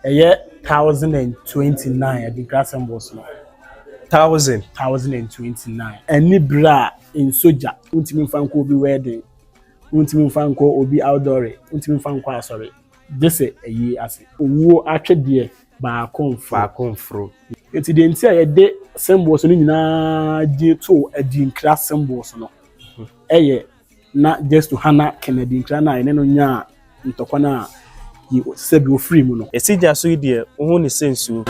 a year 1029 Adinkra symbols no. 1029. Any bra in soja, ultimate fan could be wedding, ultimate fan ko obi outdoor, ultimate fan kwa sorry. This a year as wo actually ba confro. It's the entire day symbols no nyina je to Adinkra symbols no. Eye na just to hana Kennedy Adinkra na ene no nya ntokwa na yi sebi o free mu no. Esija so ide wo ne sensu.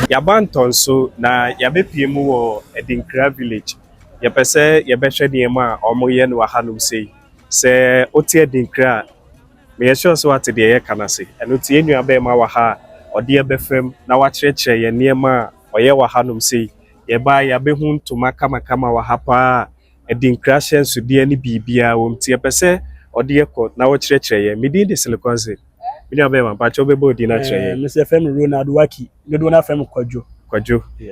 Yaba Ntonso na yabepie mu wo Adinkra village. Yepese yebehwe niema omoye no hanom sei. Se oti Adinkra me sure so ate de ye kanase. Eno tie nua be ma wa ha ode ebefem na wa kyerɛkyerɛ ye niema oye wa hanom sei. Yeba yabehu ntoma kama wa ha pa Adinkra hyenso de ani bibia wo mtie pese ode ekɔ na wo kyerɛkyerɛ ye. Me din de Siliconson. Minya be ma ba cho be bodi na kyerɛ ye. Mr. Fem Ronald Waki, me do na fem Kwadwo.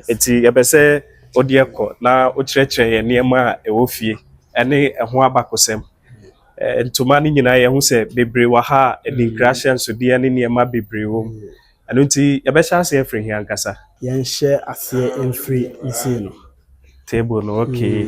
Eti yebese ode ekɔ na wo kyerɛkyerɛ ye niema e wo fie ene ɛho abakosɛm. Ntoma ni nyina ye hu se bebre wa ha Adinkra hyenso de ani niema bebre wo. Eno nti yebɛhyɛ ase afiri hi ankasa. Yen share ase enfri isi no. Table no okay.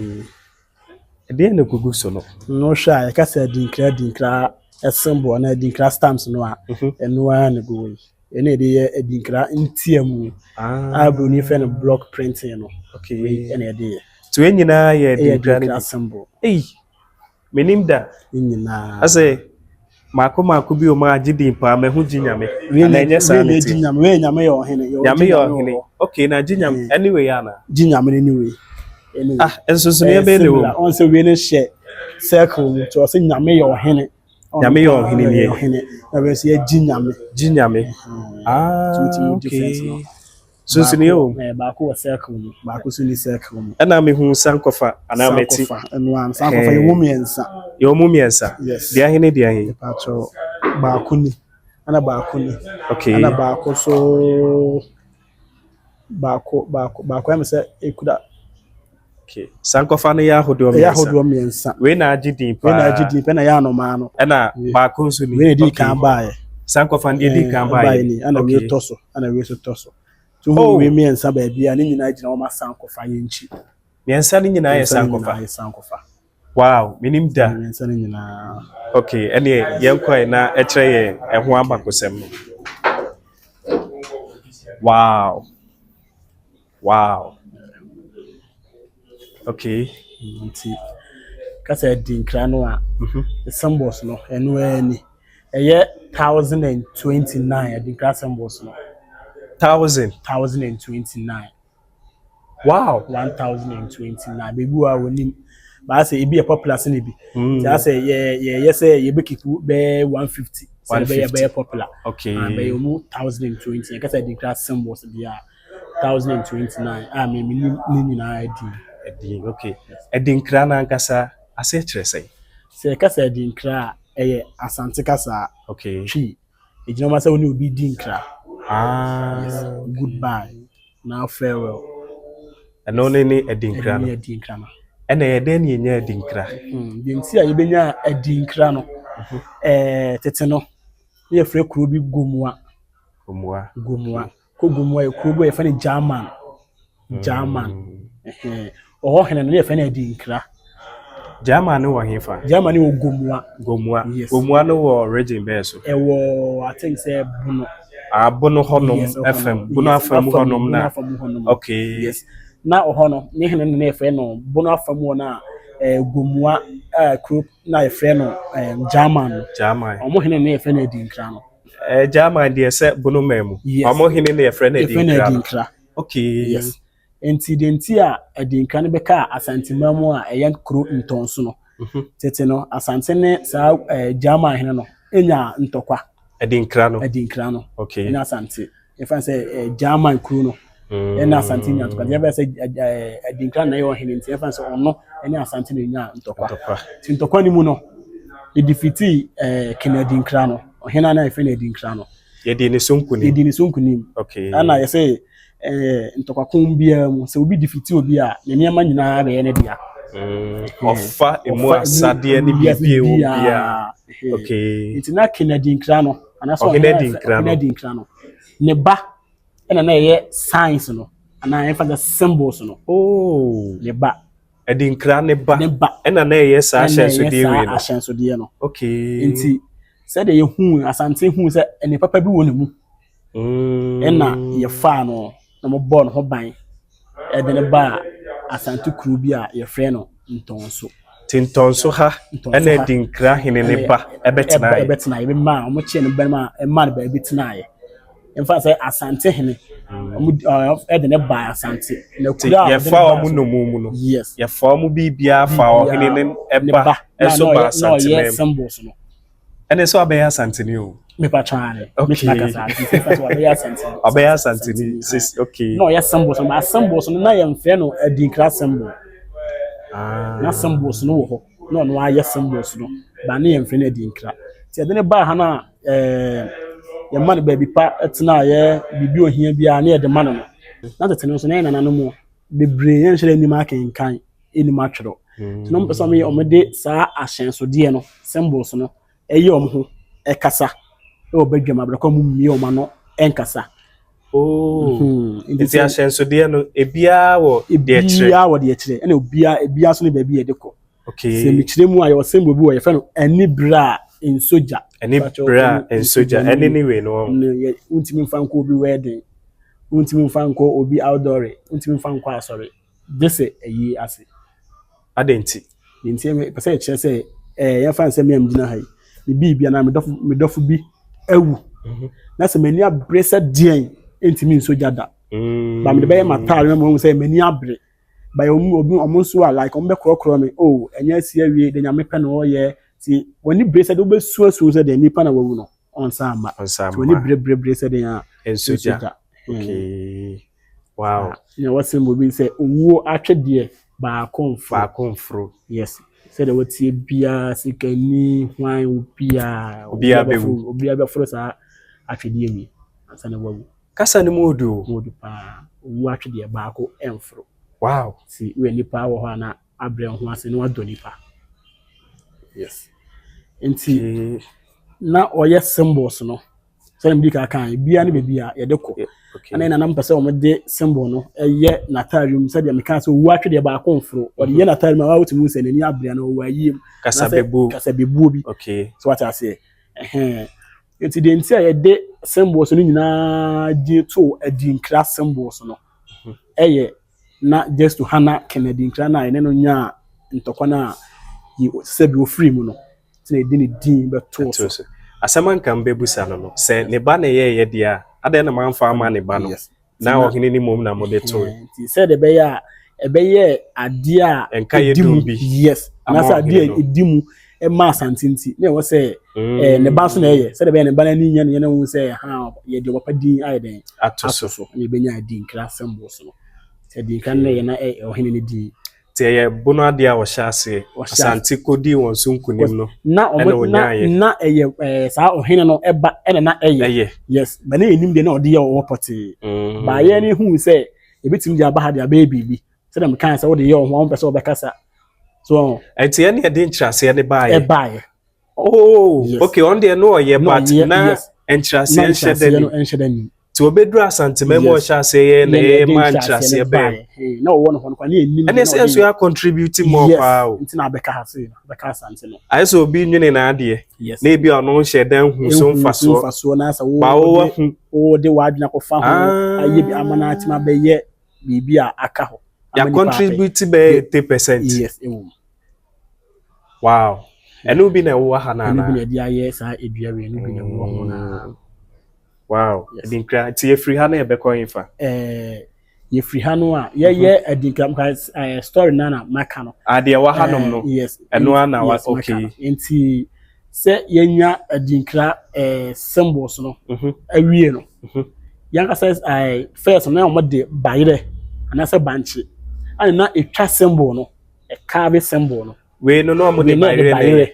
Ede na gugu so no. No sha ye ka se Adinkra a symbol na Adinkra stamps no a eno a na go. Ene de ye Adinkra ntiamu. Abroni fe no block printing no. Okay. Ene de. To enyina ye Adinkra symbol. Menim da. Enyina. Ase mako bi o ma gidi pa me hu ginyame. Na enye sa na ginyame we nyame ye ohene. Nyame ye ohene. Okay na ginyame anyway ana. Ginyame anyway. Enso so ne be le wo. On se we ne share circle to say nyame ye ohene. Nyame ye ohene ni ohene. Na be say ginyame. Okay. So ne o. Ba ko circle, ba ko so ni circle. Ana me hu sankofa ana meti. Enwan sankofa ye mumiensa. Ye mumiensa. Yes. Ahene dia he. Pacho ba ko ni. Ana ba ko ni. Okay. Ana ba ko so ba ko am say ekuda. Okay. Sankofa no ya hodo miensa. Ya hodo miensa. We na agidi pa. We na agidi pa na ya no ma no. Ana ba ko so ni. We di kan ba ye. Sankofa ndi kan ba ye. Ana we toso. Ana we so toso. So we miensa ba bia ni nyina agina o ma sankofa ye nchi. Miensa ni nyina ye sankofa. Wow, minim da. Miensa ni nyina. Okay, ene yenkoi na ekyere ye eho abakosem. Wow. Okay. Nti kasa Adinkra no a the symbols no eno ani eye 1029 Adinkra symbols no 1029. Wow, 1029 bebu a wonim ba say e be popular se ne bi ja say ye say ye be kiku be 150 say be popular. Okay, be mu 1020 kasa Adinkra symbols dia 1029 me ni nyina edi okay. Adinkra na nkasa ase kyerɛ sɛ se kasa Adinkra eye Asante kasa. Okay, Chi ejina ma say woni obi Dinkra. Yes. Goodbye. Now farewell. And only Adinkra. Adinkra. And a den ye near Adinkra. Didn't see a benya Adinkra no. Teteno. Ye free krubi gumwa. Ko gumwa krubo ye fani German. Oh hena ye fani Adinkra. German no hifa. German wo gumwa. Yes. Gumwa no wo region beso. I think say Buno. Bono honum FM. Bono FM honum na. Okay. Yes. Na ohono ne hene ne efe no Bono FM wona gumwa group na efe no German. Omo hene ne efe na Adinkra no. German de se Bono memu. Omo hene ne efe na Adinkra. Okay. Yes. Enti a Adinkra ne beka Asante memu a eyen kro Ntonso no. Tete no Asante ne sa German hene no enya ntokwa. Adinkra no. Okay. Ina Asante. If I say German crew no. Ena Asante nya ntokwa. If I say Adinkra na yo hene nti if I say ono ena Asante nya ntokwa. Ntokwa ni mu no. E defeat Kennedy Adinkra no. Ohena na efe na Adinkra no. Yɛde ne so nkunim. Yɛde ne so nkunim. Okay. Ana yɛ sɛ ntɔkwakon biara mu sɛ obi defiti obi a ne nneɛma nyinaa bɛyɛ ne dea. Ɔfa emu asadeɛ ne bibie wo bia. Okay. Nti na Kennedy Nkra no anaasɛ Ɔhene Nkra no ne ba ɛna na ɛyɛ signs no anaa yɛmfa sɛ symbols no. Ne ba Adinkra ne ba ɛna na ɛyɛ saa ahyɛnsodeɛ no. Okay. Nti sɛdeɛ yɛhu Asante hu sɛ ɛne papa bi wɔ ne mu. Ɛna yɛfaa no na mobɔ no ho ban ɛde ne ba Asante kuro bi a yɛfrɛ no Ntonso. Ntonso ha ɛna Adinkra hene ne ba ɛbɛtena yɛbɛma ɔmo kyɛ ne ba ma ɛma ne ba ɛbɛtena yɛ. Ɛmfa sɛ Asante hene ɛde ne ba Asante na kura yɛfa ɔmo nomu mu no. Yes. Yɛfa ɔmo bibia fa ɔhene ne ɛba ɛso ba Asante ne symbols no. ɛne so abɛyɛ Asante ne o. Mepa twaare. Ɔbɛyɛ Asante ni. Okay. No, yes, symbols. But symbols no na yɛmfrɛ no Adinkra symbol. Na symbols no wɔ hɔ. No ayɛ symbols no. Ba ne yɛmfrɛ no Adinkra. Ti ɛde ne ba ha na yɛma no baabi pa ɛtena yɛ bibi ohia bia na yɛde ma no. Na tete no so na yɛ nana no mu bebree yɛnhyɛ anim akenkan anim atwerɛ. Ti no mpɛ sɛ ɔmo saa ahyɛnsodeɛ no symbols no ɛyɛ ɔmo ho ɛkasa. Badwam abrakɔ mu mmie ɔma no ɛnkasa. Nti ahyɛnsodeɛ no ebia wɔ deɛ kyerɛ ɛna ebia so ne baabi yɛde kɔ. Okay. Sɛ mekyerɛ mu a yɛwɔ symbol bi wɔ yɛfrɛ no anibra nsoja. Anibra nsoja ɛne ne wei no. Wontimi mfa nkɔ obi wedding. Wontimi mfa nkɔ obi outdoor. Wontimi mfa nkɔ asɔre. Dese ɛyi ase. Adenti. Nti pɛ sɛ kyerɛ sɛ yɛfa nsɛm yam gyina ha yi. Bibia na medɔfo bi ewu na sɛ mani abre sɛ deɛn entimi nsoja da ba me de bɛyɛ matare mo sɛ mani abre ba yɛ obi ɔmo nso a like ɔmo bɛkorɔkorɔ me ɛnyɛ asi awie de nyame pɛ no ɔyɛ ti wani bre sɛ de obesuasu sɛ de nipa na wawu no ɔnsa ama wani bre sɛ de ya nsoja. Okay. Wow. You know what symbol bi sɛ owuo atwe deɛ baako mfro. Yes. Said what see bia sikani hwan obia beforo sa atwede mi ansa na wawu kasa ne modu pa wu atwede ba ko emforo. Wow. Si we nipa wo ho na abrɛ ho ase na wadɔ nipa. Yes. Enti na oyɛ symbols no sɛ mbi ka kan bia ne bebia yɛde kɔ. Ana na mpɛ sɛ ɔmo de symbol no ɛyɛ natarium sɛ de meka sɛ wu atwede ba ko mforo ɔde yɛ natarium a wotimu sɛ n'ani abrɛ na ɔwɔ ayim kasa bebu bi. Okay. So what I say enti de nti a yɛde symbols no nyinaa gye to Adinkra symbols no ɛyɛ na just to hana Kennedy Nkra na ɛne no nya ntɔkwa na sɛ bi ofiri mu no sɛ ɛde ne din bɛto so. Asɛm nka mbebusa no sɛ ne ba na yɛ dia ada na manfa ama ne ba no na ɔhene ni mom na mo de to nti sɛ de ɛbɛyɛ ade a edimu bi. Yes na sɛ ade a edimu ɛma Asante nti na ɛwɔ sɛ ne ba so na ɛyɛ sɛ de bɛyɛ ne ba na ni nya ne hu sɛ ha yɛ de wɔpa din ayɛ den ato so na ɛbɛnya Adinkra symbols no sɛ Adinkra na yɛ na ɔhene ne din te yɛ bono ade a wɔhyɛ ase Asante kodi wɔn so nkunim no na ɛyɛ saa ɔhene no ɛba ɛna na ɛyɛ. Yes ba na enim de na ɔde yɛ ɔwɔ pɔte ba yɛ ne hu sɛ ebetimi de aba ha de abɛyɛ bibi sɛ dem kan sɛ wo de yɛ ɔho pɛ sɛ ɔbɛkasa so ɛti yɛ ne yɛ de nkyerɛase ne baayɛ. Okay on de no ɔyɛ but na nkyerɛase nhyɛ da ni ti obedru Asante memo ɔhyɛ ase yɛ na yɛ man nkyerɛase bɛ na ɔwɔ no hɔ no kwa ne enim ɛne sɛ nso ya contribute more pa o nti na bɛka ha se bɛka Asante no ayɛ sɛ obi nwene na adeɛ na ebi ɔno hyɛ dan hu so mfasoɔ na sɛ wo de wadwena kɔfa ho ayɛ bi amana atima bɛyɛ bibi a aka ho ya contribute bɛ 80%. Yes wow ɛno bi na ɛwɔ ha na ɛno bi na ɛde ayɛ saa edua we ɛno bi na ɛwɔ ho na wow. Adinkra ti yɛfiri ha na yɛbɛkɔ yɛfa yɛfiri ha no a yɛyɛ Adinkra story na maka no adeɛ wɔ ha nom no ɛno ana wa okay nti sɛ yɛnya Adinkra symbols no awie no yɛnka sɛ first na ɔmo de bayerɛ anasɛ bankye ana na etwa symbol no carve symbol no we no ɔmo de bayerɛ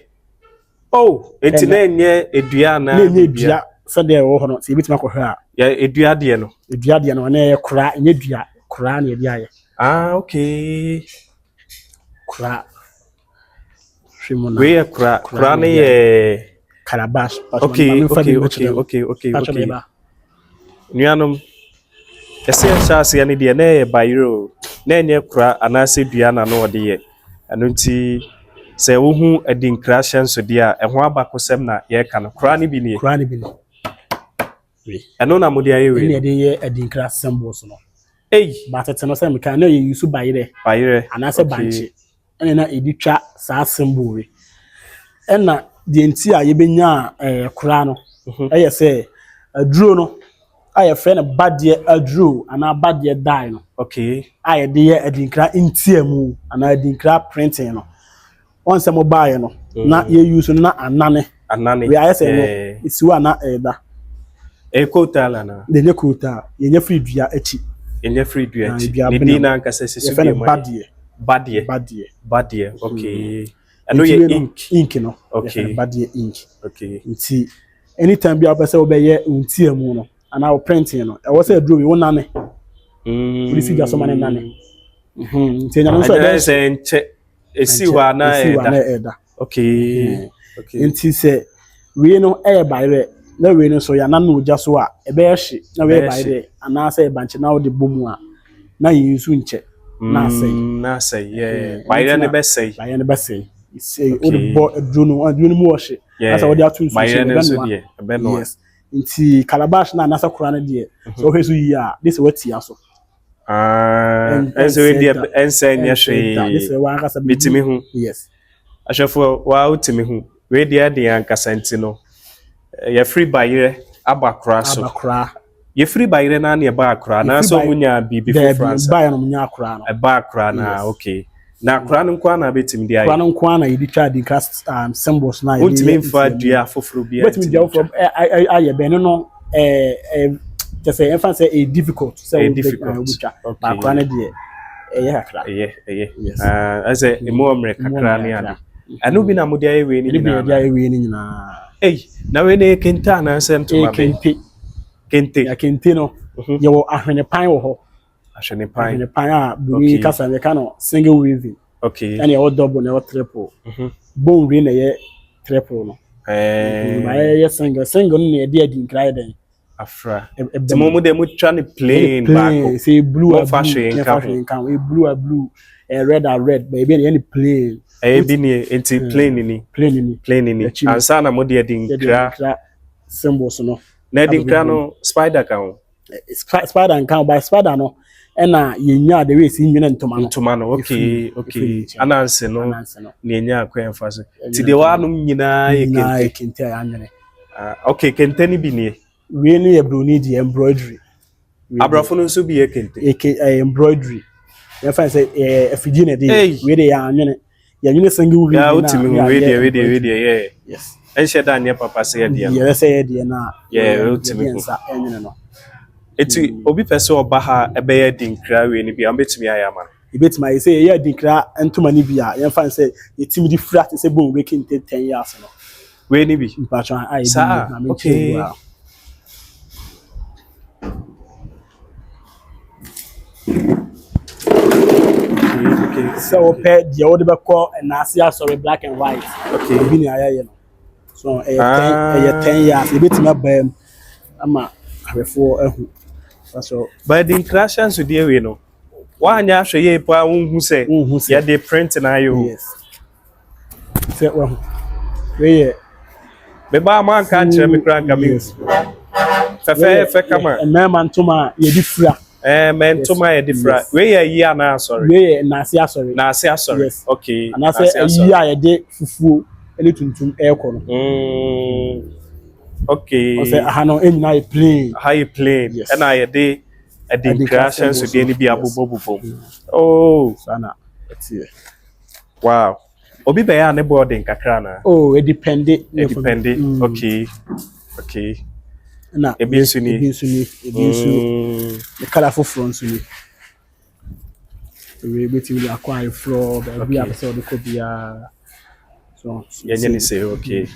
enti na enye edua na edua so there wo ho no se bit makọ hwe a ya eduade no eduade no na ye kra enye dua kra na ye dia ye okay kra shimona we kra na ye calabash okay nuanom ese chance ya ne de na ye bayro na enye kra anase dua na no de ye anu nti se wo hu Adinkra hyenso de a eho abakosem na ye ka no kra ne bi ne we anu na modi aye we ne de ye Adinkra symbols no but it no say me kan na ye use bayre anase banche ene na editwa sa symbol we ena de enti a ye benya kra no eye say aduro no aye fe na badie aduro ana badie dai no aye de ye Adinkra ntiamu ana Adinkra printing no once mo buy no na ye use no na anane we aye say no isiwa na eda kotala na de nye kota ye nye free dua achi yenye free dua achi ni di na nkasa sisi bi mo badie okay ano ye ink no badie ink okay nti anytime bi abese wo be ye ntiamu no ana wo printing no e wo say draw we wo nane polisi ga so mane nane nti nya no so e say nche esi wa na eda okay nti se we no e bayre na we no so ya na no ja so a e be hye na we bayre ana say banche na wo de bomu a na yinsu nche na say bayre ne be say say o de bo adunu mu wo hye asa wo de atu nsu hye be no yes nti calabash na nasa kura na de so hesu yi a this what ya so enso we de ensa nya hwe this one kasa bitimi hu yes ashafo wa utimi hu we de ankasa nti no ya free bayre abakra so ye free bayre na na ba akra na so munya bibi for France ba ya no munya akra no ba akra na okay na akra no kwa na betim dia akra no kwa na yedi twa Adinkra symbols na yedi ultimate fa dua foforo bia betim dia for aye be no just say enfant say a difficult say ba akra na de akra as a emo America akra na ya anu bi na mudi aye we ni nyina na we ne kenta na sentuma be kente no ye wo ahwene pan wo ho ahwene pan a bi kasa me ka no single weaving and ye wo double na wo triple bone we na ye triple no ba ye single no na de Adinkra den afra timo mu de mu twa ne plain back say blue fashion kan we blue red baby na plain bi ni enti plain ni ansa na mo de Adinkra symbols no na Adinkra no spider kan spider kan by spider no na yenya the way si nwene ntoma no okay ananse no na yenya akwa emfaso ti de wa no nyina ye kente ya nwene okay kente ni bi ni we ni ebroni di embroidery abrafo no nso bi ye kente embroidery ya fa say afiji na de we de ya nwene ya nwene single weaving ya utimi we de yes enche da ne papa say ya de ya say ya de na ya utimi nsa enwene no eti obi pese oba ha ebe ya Adinkra we ni bia mbetimi aya ma ibetimi ayi say ya Adinkra ntoma ni bia ya fa say yetimi di flat say bon we kente 10 years no we ni bi mpacha ayi na me okay so pay the old be call and Asia sorry black and white bi ni aya ye no so 10 years ibetimi abam ama abefo ahu so but Adinkra chance de we no wa anya hwe ye pa wonhu se ya de print na yo yes se wa we ye be ba man ka kire me kran ka me fe kama na man tuma ye di fra men tuma ye di fra we ye yi ana sorry we ye na Asia sorry okay na say yi a ye de fufuo ele tuntum e ko no okay o say aha no enyina ye plain and I de Adinkra chance de ni bi abobo sana etie wow obi be ya ne boarding kakra na it depend okay na ebinsu the colorful front ni we betimi the acquire floor be a person the copia so yenye ni say okay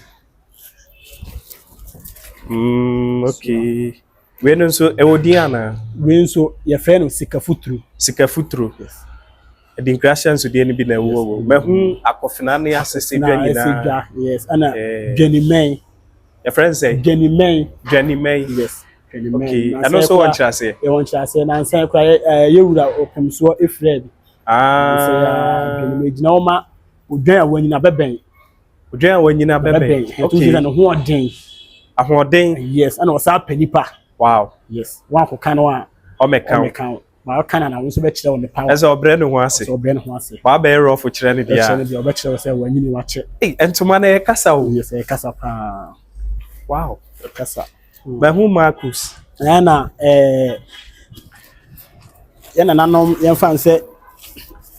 Okay. We no so e odiana. We nso ye friend no sika futuru. Sika futuro. Yes. Adinkra so de ni bi na wo. Mahu akofina ne asese dwa nyina. Yes. Ana Dwanimen. Your friend say Dwanimen. Yes. Dwanimen. Okay. And also one chase. E won chase na nsan kwa ye wura opemso efred. So ya Dwanimen gina o ma odwan a wanyina beben. Odwan a wanyina beben. Okay. Na ho odin. Ahoden. Yes. Ana o sa panipa. Wow. Yes. Wan ko kan wa. O mekan. Ma kana na wo so be kire on the power. Ese obre no ho ase. So obre no ho ase. Ba be rough kire ne dia. Kire ne dia, obe kire se wanyini wa che. Entuma na e kasa o. Yes, e kasa pa. Wow. E kasa. Ba hu Marcus. Na yana nanom yen fan se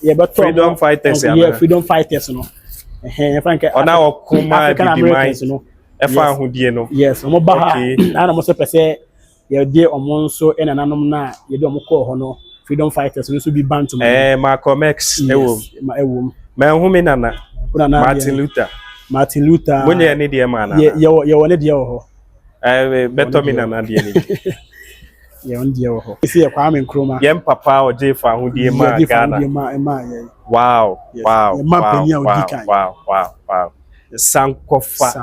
ye beto freedom fighters ya. Yeah, freedom fighters no. Yen fan ke ona okuma African Americans no. E fa ahodie no. Yes, omo ba ha. Na mo se pese ye de omo nso ena nanom na ye de omo ko ho no. Freedom fighters no so bi bantu man. Malcolm X ewom. Ma hu me nana. Martin Luther. Bonye ne de ma na. Ye wone de ho. Beto me nana de ni. Ye on de ho. Isi ye Kwame Nkrumah. Ye papa o je fa ahodie ma Ghana. Wow. Sankofa.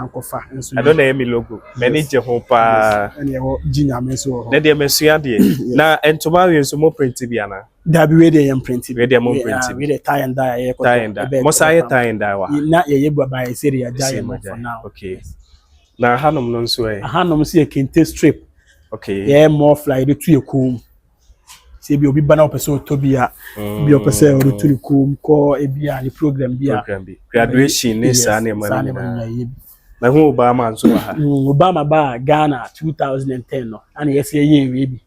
I don't know any logo. Many Jehovah. And you Ginya Meso. Let them see de. Na entoma we so mo print biana. Da be we dey print. We dey mo print. We dey tie and dye. Mo say tie and dye wa. Na ye baba e seri ya dye for now. Okay. Na hanom no nso e. Hanom se kente strip. Okay. Yeah, more fly the to ekum. Se bi obi bana opese otobia. Bi opese o to ekum ko e bia the program bia. Graduation ni sa na man. Na hu Obama nso ha. Obama ba Ghana 2010 no. Ana yesi ye we bi.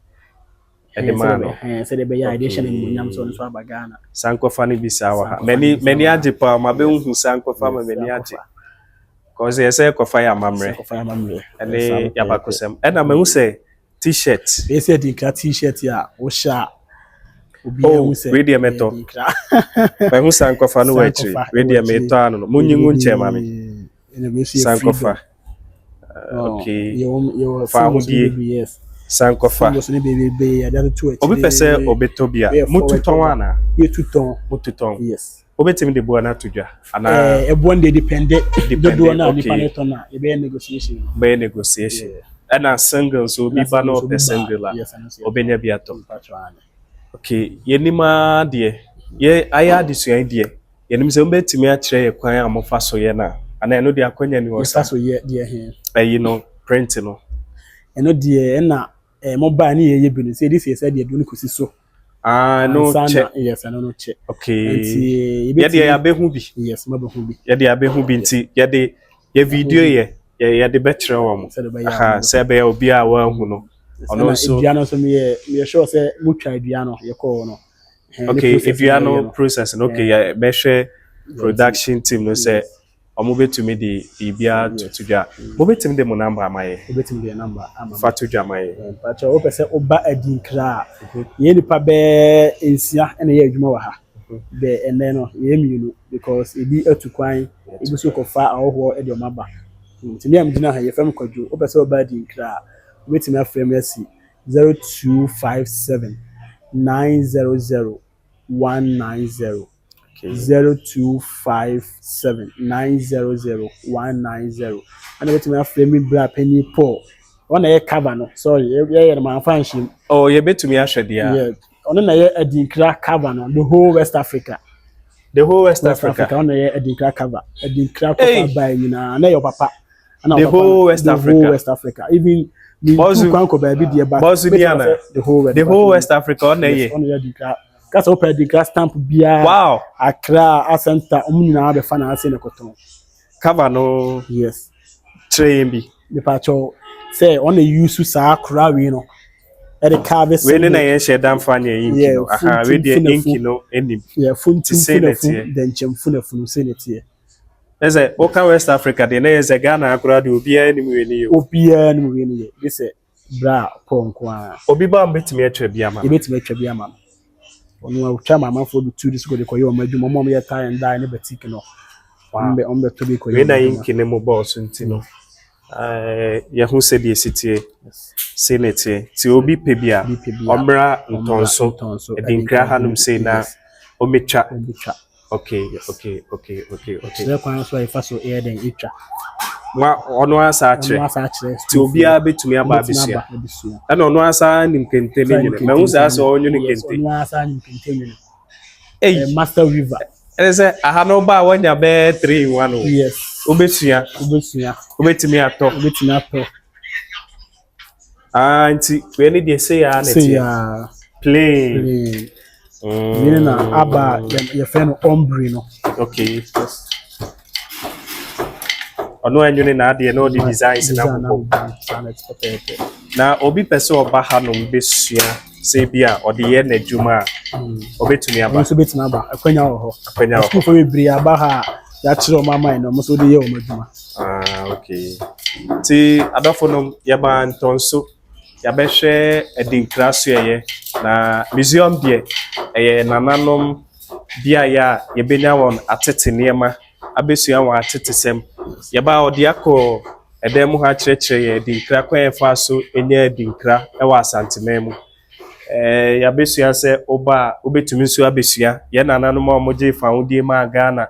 E de man no. Se de be ya edition ni nyam so nso aba Ghana. Sankofa ni bisa wa ha. Many age pa ma be hu Sankofa ma many age. Cause you say kofa ya mamre. Ene ya bakosem. E na me hu say t-shirt. They said Adinkra t-shirt ya o sha. Obi e say. We dey meto. Me hu Sankofa no wechi. We dey meto anu no. Munyingu nche mami. Sankofa. Okay. You fa hudie. Yes. Sankofa. Obi pese obetobia. Mututon ana. Ye tuton. Mututon. Yes. Obetimi de boa na todwa. Ana ebon dey dependent. Do na nipa neto na. E be negotiation. Be negotiation. Ana single so bi ba no single. Obenya bi ato. Okay, yenima de. Ye aya disuan de. Yenim se mbetimi a kire ye kwan amofa so ye na. Ana eno de akwanya ni wosa. So ye de he. You know, print no. Eno de na mobile ni ye bi no say this say de do no kosi so. No check. Yes, I no check. Okay. Ye de ya be hu bi. Yes, ma be hu bi. Ye de ya be hu bi nti ye de ye video ye de betre wo mo. Aha, se be obi a wa hu no. Ono so Eduano so me sure say mutwa eduano ye call no. Okay, eduano process no okay ya be share production team no say omo betumi de bibia tutudwa. Mo betumi de mo number amaye. Mo betumi de number ama. Fatudwa amaye. Pacha o pese oba Adinkra. Ye nipa be ensia na ye adwuma wa ha. Be ene no ye mienu because e bi atukwan e bi so kofa ahoho e de omaba. Ntimi am gina ha ye fam kwadwo o pese oba Adinkra. Waiting my frame see 0257 900 190 0257 900 190 and waiting my frame bra penny Paul on a cover no sorry yeah my function oh you bet to me ashade yeah on na Adinkra cover no the whole West Africa on a Adinkra cover Adinkra cover by na your papa the whole West Africa even the whole West Africa on the That's open the grass stamp bia. Wow. Accra, Asante, omuna be fana ase ne koton. Cover no. Yes. Train bi. The pacho say on the use sa akra we no. E the carve we na yen share dan fanya ink no. Aha, we dey ink no enim. Yeah, funti funefun den chemfunefun senete. Eze oka West Africa de na eze Ghana akura de obi anim we ni yo. Obi anim we ni ye. This bra ponko a. Obi ba mbetimi atwa bia ma. E betimi atwa bia ma. Onu atwa mama for be 2 this go de koyo madwuma mom ye tie and die ne batik no. Ombe to be koyo. We na ink ne mo boss nti no. ya hu se de sitie senete ti obi pebia omra Ntonso Adinkra hanum say na ometwa okay. The kwan so ifa so air den itwa wa ono asa akire ti obi a betumi aba abisia na ono asa nim kente ne nyine ma hu sa so onyo ne kente ono asa nim kente nyine master weaver say aha no ba wanya be 3 in 1 yes obetua obetumi ato nti we need dey say ya na tie plain na aba ya feno ombre no okay ono anyune na ade no the designs na bobo na obi pese oba hanom besua say bia ode ye na djuma obetumi aba so betumi aba akwanya ho fo bebri aba ha ya kire mama no mo so de ye o maduma okay ti adofo no ya ba Ntonso ya be hwe Adinkra so ye na museum bie nananom bia ya ye benya won atete niema abesua won atete sem ya ba odi akọ edem ha kirekire ye Adinkra kwan fa so enya Adinkra e wa Asante memu ya besua se oba obetumi so abesua ye nananom omoje fa wodie ma Ghana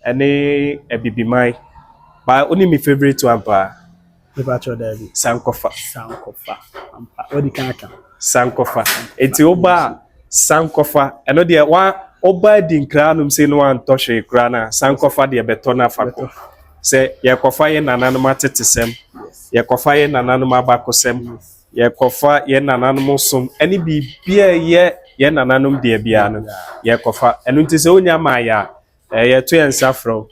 ene ebibiman ba oni mi favorite one pa Sankofa ampa odi kanaka Sankofa eti oba Sankofa eno de wa oba Adinkra num se no anto hwe kra na Sankofa de beto na fako se ye kofa ye nananom atetesem ye kofa ye nananom abakosem ye kofa ye nananom som eni bibia ye nananom de bia no ye kofa eno nti se onya ma ya ye to ensafro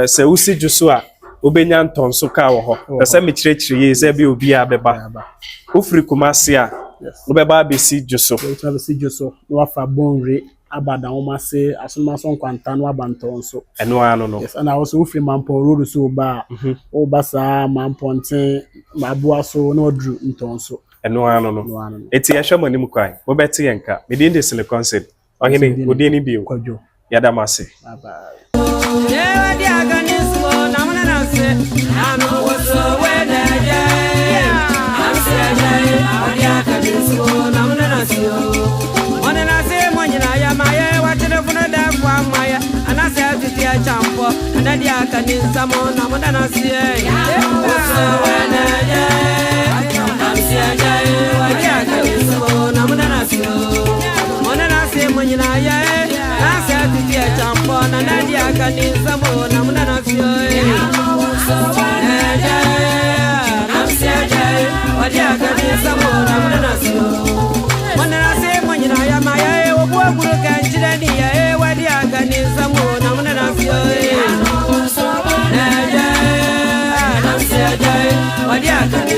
se usi juso a obenya Ntonso ka wo ho se me kirekire ye se bi obi a beba ofri kumase a obeba abesi juso no afa bonre abada womase asomaso kwanta no aba Ntonso eno ano no yes and also ofri mampo road so ba obasa mamponten mabua so no odru Ntonso eno ano no eti ya hwe manim kwai wo beti yenka me din de Siliconson ohene odi ni bio kwadwo yada mase What